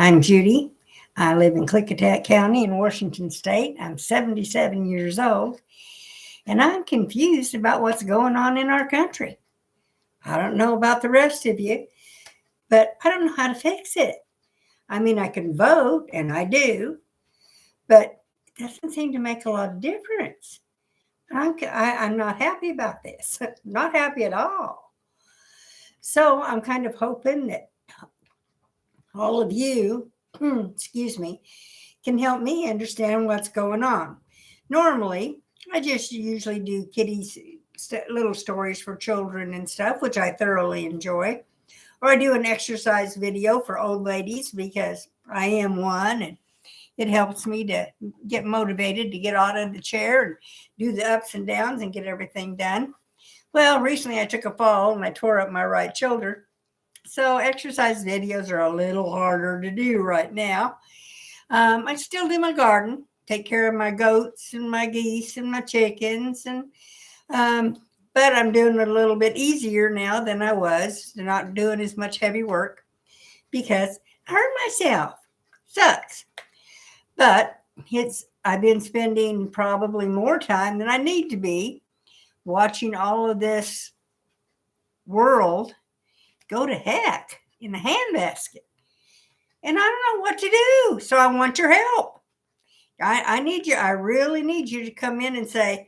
I'm Judy. I live in Clickitat County in Washington State. I'm 77 years old, and I'm confused about what's going on in our country. I don't know about the rest of you, but I don't know how to fix it. I mean, I can vote, and I do, but it doesn't seem to make a lot of difference. I'm not happy about this. Not happy at all. So I'm kind of hoping that all of you, excuse me, can help me understand what's going on. Normally, I just usually do kitties, little stories for children and stuff, which I thoroughly enjoy. Or I do an exercise video for old ladies because I am one, and it helps me to get motivated to get out of the chair and do the ups and downs and get everything done. Well, recently I took a fall and I tore up my right shoulder. So exercise videos are a little harder to do right now. I still do my garden, take care of my goats and my geese and my chickens, and but I'm doing it a little bit easier now than I was. Not doing as much heavy work because I hurt myself. Sucks. But I've been spending probably more time than I need to be watching all of this world go to heck in a handbasket. And I don't know what to do. So I want your help. I need you. I really need you to come in and say,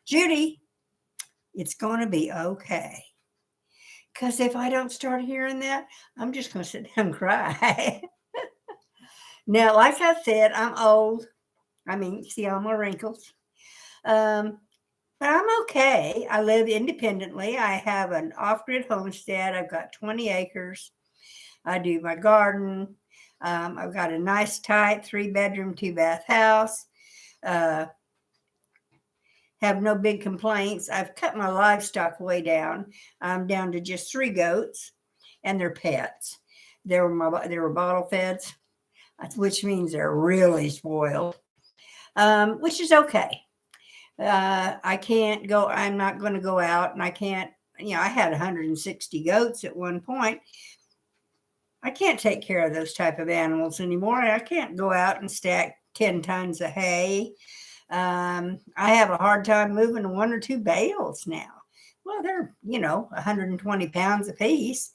Judy, it's going to be okay. Because if I don't start hearing that, I'm just going to sit down and cry. Now, like I said, I'm old. I mean, see all my wrinkles. But I'm okay. I live independently. I have an off-grid homestead. I've got 20 acres. I do my garden. I've got a nice, tight 3-bedroom, 2-bath house. Have no big complaints. I've cut my livestock way down. I'm down to just 3 goats, and they're pets. They were bottle feds, which means they're really spoiled, which is okay. I can't go, I'm not going to go out, and I can't, I had 160 goats at one point. I can't take care of those type of animals anymore. I can't go out and stack 10 tons of hay. I have a hard time moving 1 or 2 bales now. Well, they're, 120 pounds a piece.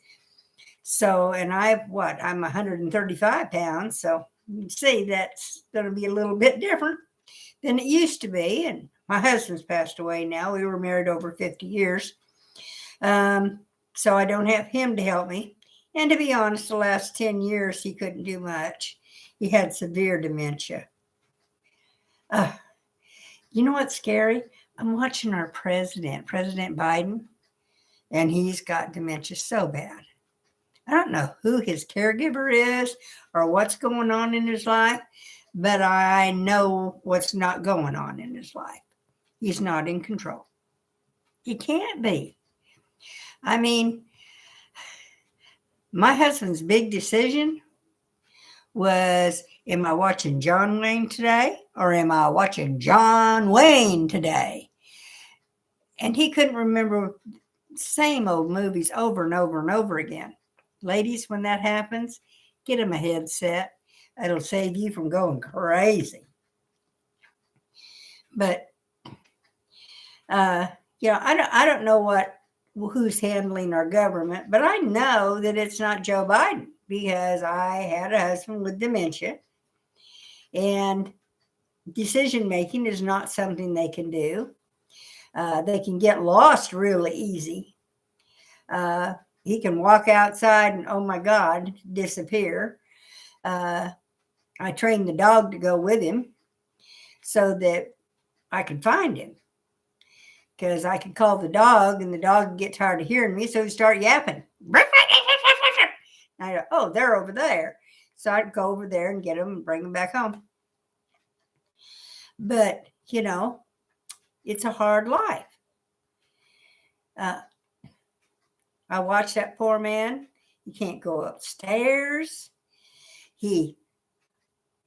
So, and I'm 135 pounds. So you can see that's going to be a little bit different than it used to be. And my husband's passed away now. We were married over 50 years. So I don't have him to help me. And to be honest, the last 10 years, he couldn't do much. He had severe dementia. You know what's scary? I'm watching our President Biden, and he's got dementia so bad. I don't know who his caregiver is or what's going on in his life, but I know what's not going on in his life. He's not in control. He can't be. I mean, my husband's big decision was, am I watching John Wayne today or am I watching John Wayne today? And he couldn't remember same old movies over and over and over again. Ladies, when that happens, get him a headset. It'll save you from going crazy. But, I don't know who's handling our government, but I know that it's not Joe Biden because I had a husband with dementia, and decision making is not something they can do. They can get lost really easy. He can walk outside and, oh my God, disappear. I trained the dog to go with him so that I could find him. Because I could call the dog and the dog would get tired of hearing me, so he'd start yapping. And I go, oh, they're over there. So I'd go over there and get them and bring them back home. But, it's a hard life. I watch that poor man. He can't go upstairs. He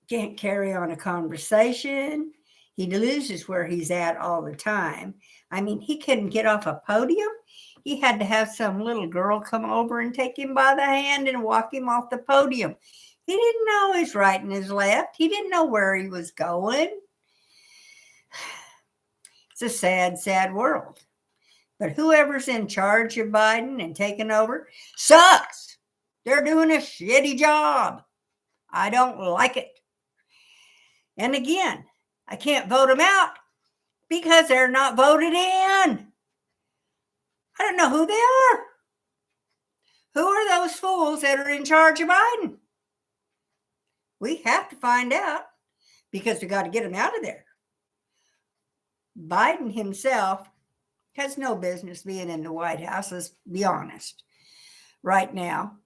can't carry on a conversation. He loses where he's at all the time. I mean, he couldn't get off a podium. he had to have some little girl come over and take him by the hand and walk him off the podium. He didn't know his right and his left. He didn't know where he was going. It's a sad, sad world. But whoever's in charge of Biden and taking over sucks. They're doing a shitty job. I don't like it. And again, I can't vote them out because they're not voted in. I don't know who they are. Who are those fools that are in charge of Biden? We have to find out because we got to get them out of there. Biden himself has no business being in the White House, let's be honest, right now.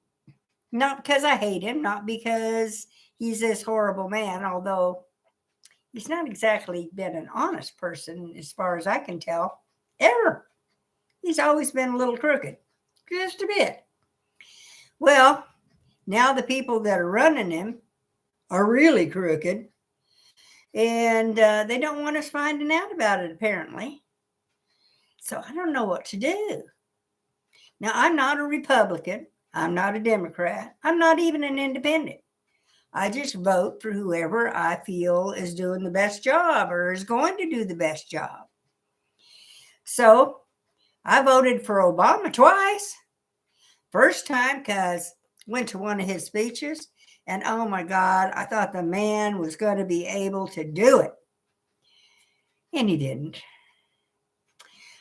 Not because I hate him, not because he's this horrible man, although he's not exactly been an honest person as far as I can tell, ever. He's always been a little crooked, just a bit. Well, now the people that are running him are really crooked, and they don't want us finding out about it, apparently. So I don't know what to do. Now, I'm not a Republican. I'm not a Democrat. I'm not even an independent. I just vote for whoever I feel is doing the best job or is going to do the best job. So I voted for Obama twice. First time because I went to one of his speeches, and oh my God, I thought the man was going to be able to do it. And he didn't.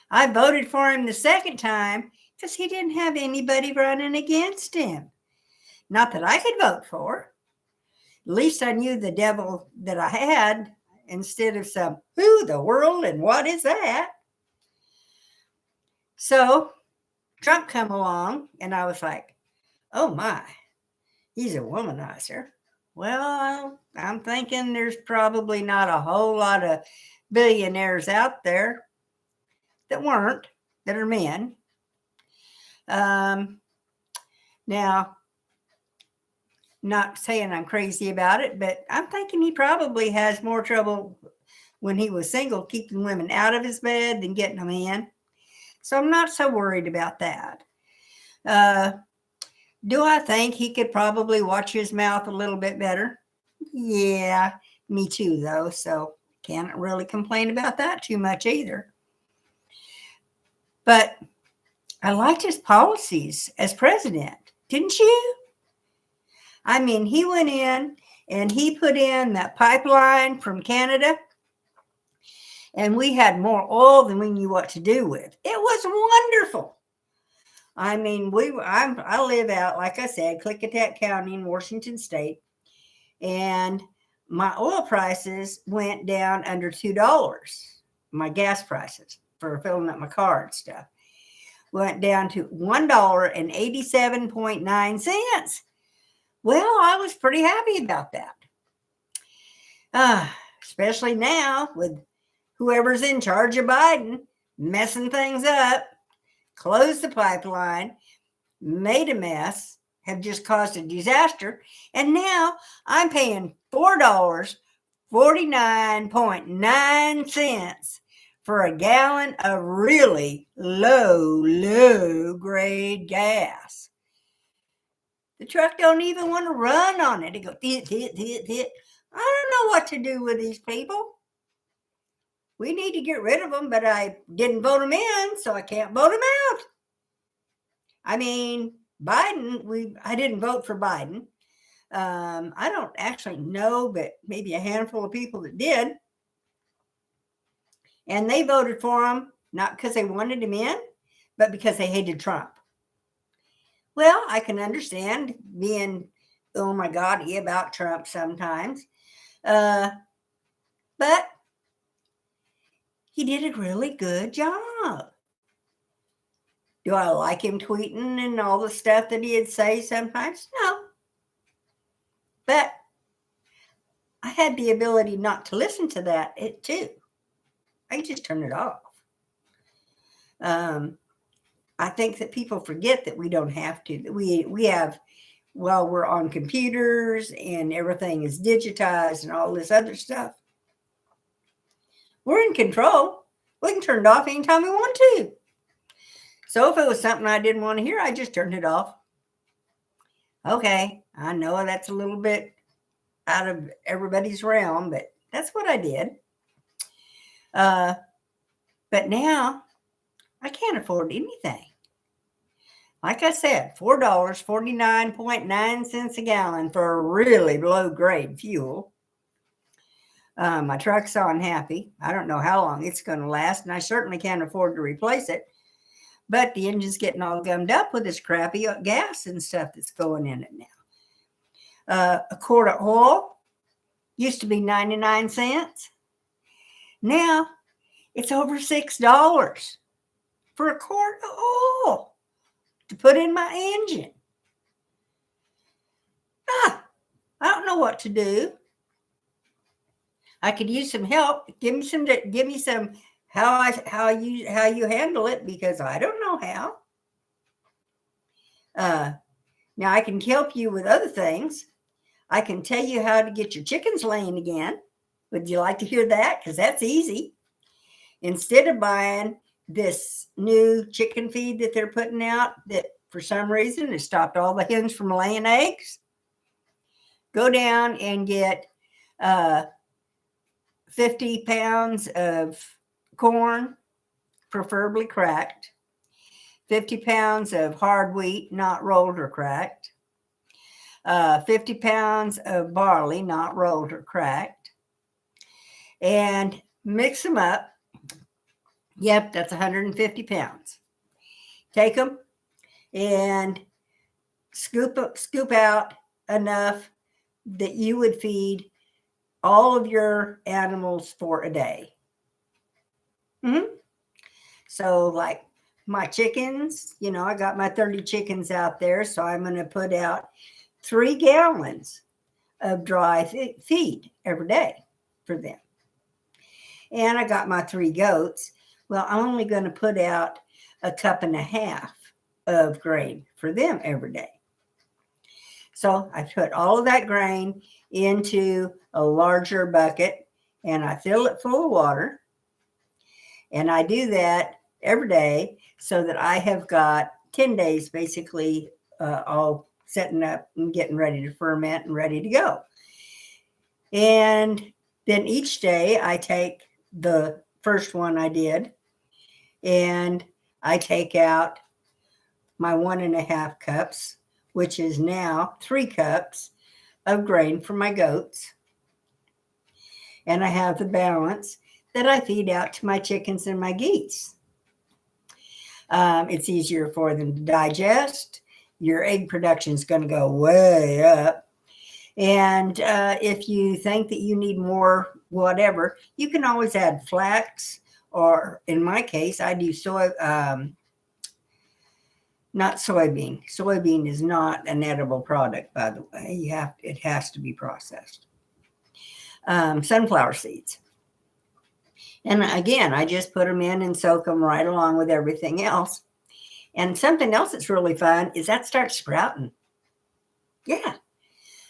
I voted for him the second time because he didn't have anybody running against him. Not that I could vote for. At least I knew the devil that I had instead of some, who the world and what is that? So Trump come along and I was like, oh my, he's a womanizer. Well, I'm thinking there's probably not a whole lot of billionaires out there that are men. Now, not saying I'm crazy about it, but I'm thinking he probably has more trouble when he was single keeping women out of his bed than getting them in. So I'm not so worried about that. Do I think he could probably watch his mouth a little bit better? Yeah, me too, though. So can't really complain about that too much either. But I liked his policies as president, didn't you? I mean, he went in and he put in that pipeline from Canada, and we had more oil than we knew what to do with. It was wonderful. I mean, I live out, like I said, Klickitat County in Washington State, and my oil prices went down under $2. My gas prices for filling up my car and stuff went down to $1.87.9. Well, I was pretty happy about that. Especially now with whoever's in charge of Biden messing things up, closed the pipeline, made a mess, have just caused a disaster. And now I'm paying $4.49.9 for a gallon of really low grade gas. The truck don't even want to run on it. It goes, hit. I don't know what to do with these people. We need to get rid of them, but I didn't vote them in, so I can't vote them out. I mean, Biden, I didn't vote for Biden. I don't actually know, but maybe a handful of people that did. And they voted for him, not because they wanted him in, but because they hated Trump. Well, I can understand being, oh my God, about Trump sometimes. But he did a really good job. Do I like him tweeting and all the stuff that he'd say sometimes? No. But I had the ability not to listen to that too. I can just turn it off. I think that people forget that we don't have to. That we have, well, we're on computers and everything is digitized and all this other stuff. We're in control. We can turn it off anytime we want to. So if it was something I didn't want to hear, I just turned it off. Okay, I know that's a little bit out of everybody's realm, but that's what I did. But now I can't afford anything. Like I said, $4.49.9 a gallon for a really low grade fuel. My truck's unhappy. I don't know how long it's going to last, and I certainly can't afford to replace it. But the engine's getting all gummed up with this crappy gas and stuff that's going in it now. A quart of oil used to be 99 cents. Now it's over $6 for a quart of oil to put in my engine. I don't know what to do. I could use some help. Give me some how you handle it, because I don't know how. Now I can help you with other things. I can tell you how to get your chickens laying again. Would you like to hear that? Because that's easy. Instead of buying this new chicken feed that they're putting out that for some reason has stopped all the hens from laying eggs, go down and get 50 pounds of corn, preferably cracked, 50 pounds of hard wheat, not rolled or cracked, 50 pounds of barley, not rolled or cracked, and mix them up. Yep, that's 150 pounds. Take them and scoop out enough that you would feed all of your animals for a day. So like my chickens, I got my 30 chickens out there, so I'm going to put out 3 gallons of dry feed every day for them. And I got my 3 goats. Well, I'm only going to put out 1.5 cups of grain for them every day. So I put all of that grain into a larger bucket and I fill it full of water. And I do that every day so that I have got 10 days basically all setting up and getting ready to ferment and ready to go. And then each day I take the first one I did and I take out my 1.5 cups, which is now 3 cups of grain for my goats. And I have the balance that I feed out to my chickens and my geese. It's easier for them to digest. Your egg production is going to go way up. And if you think that you need more whatever, you can always add flax, or in my case, I do not soybean. Soybean is not an edible product, by the way. It has to be processed. Sunflower seeds. And again, I just put them in and soak them right along with everything else. And something else that's really fun is that starts sprouting. Yeah.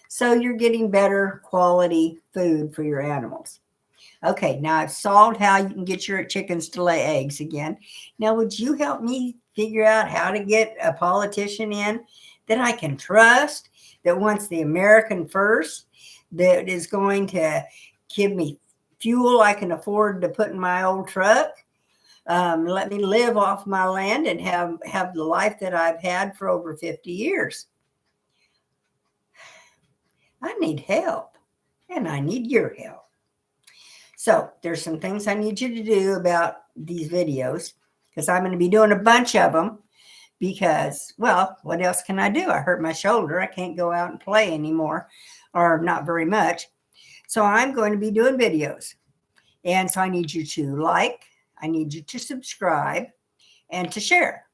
So you're getting better quality food for your animals. Okay, now I've solved how you can get your chickens to lay eggs again. Now, would you help me figure out how to get a politician in that I can trust, that wants the American first, that is going to give me fuel I can afford to put in my old truck, let me live off my land and have the life that I've had for over 50 years? I need help, and I need your help. So there's some things I need you to do about these videos, because I'm going to be doing a bunch of them because, well, what else can I do? I hurt my shoulder. I can't go out and play anymore, or not very much. So I'm going to be doing videos. And so I need you to like, I need you to subscribe, and to share.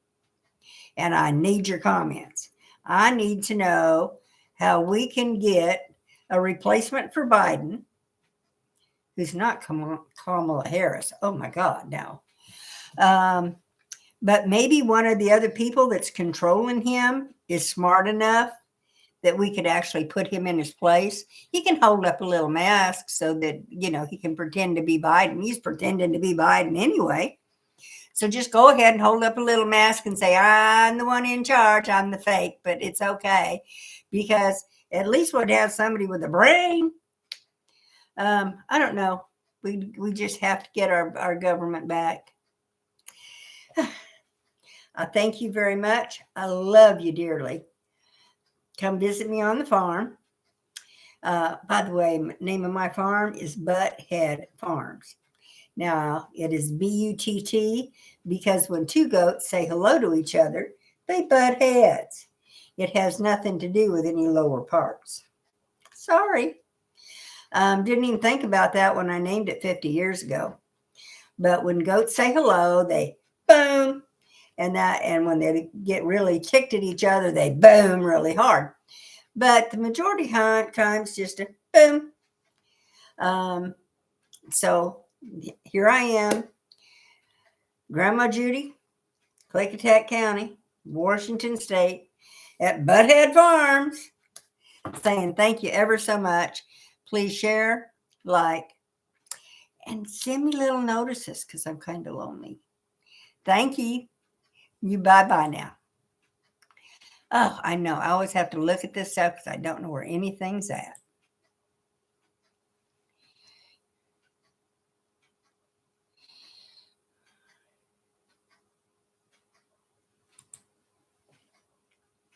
And I need your comments. I need to know how we can get a replacement for Biden, who's not Kamala Harris. Oh my God, no. But maybe one of the other people that's controlling him is smart enough that we could actually put him in his place. He can hold up a little mask so that, he can pretend to be Biden. He's pretending to be Biden anyway. So just go ahead and hold up a little mask and say, I'm the one in charge. I'm the fake, but it's okay because at least we'd have somebody with a brain. I don't know. We just have to get our government back. I thank you very much. I love you dearly. Come visit me on the farm. By the way, name of my farm is Butthead Farms. Now, it is BUTT because when two goats say hello to each other, they butt heads. It has nothing to do with any lower parts. Sorry. Didn't even think about that when I named it 50 years ago. But when goats say hello, they boom. And when they get really ticked at each other, they boom really hard. But the majority times just a boom. So here I am, Grandma Judy, Clickitat County, Washington State, at Butthead Farms, saying thank you ever so much. Please share, like, and send me little notices because I'm kind of lonely. Thank you. You bye-bye now. Oh, I know. I always have to look at this stuff because I don't know where anything's at.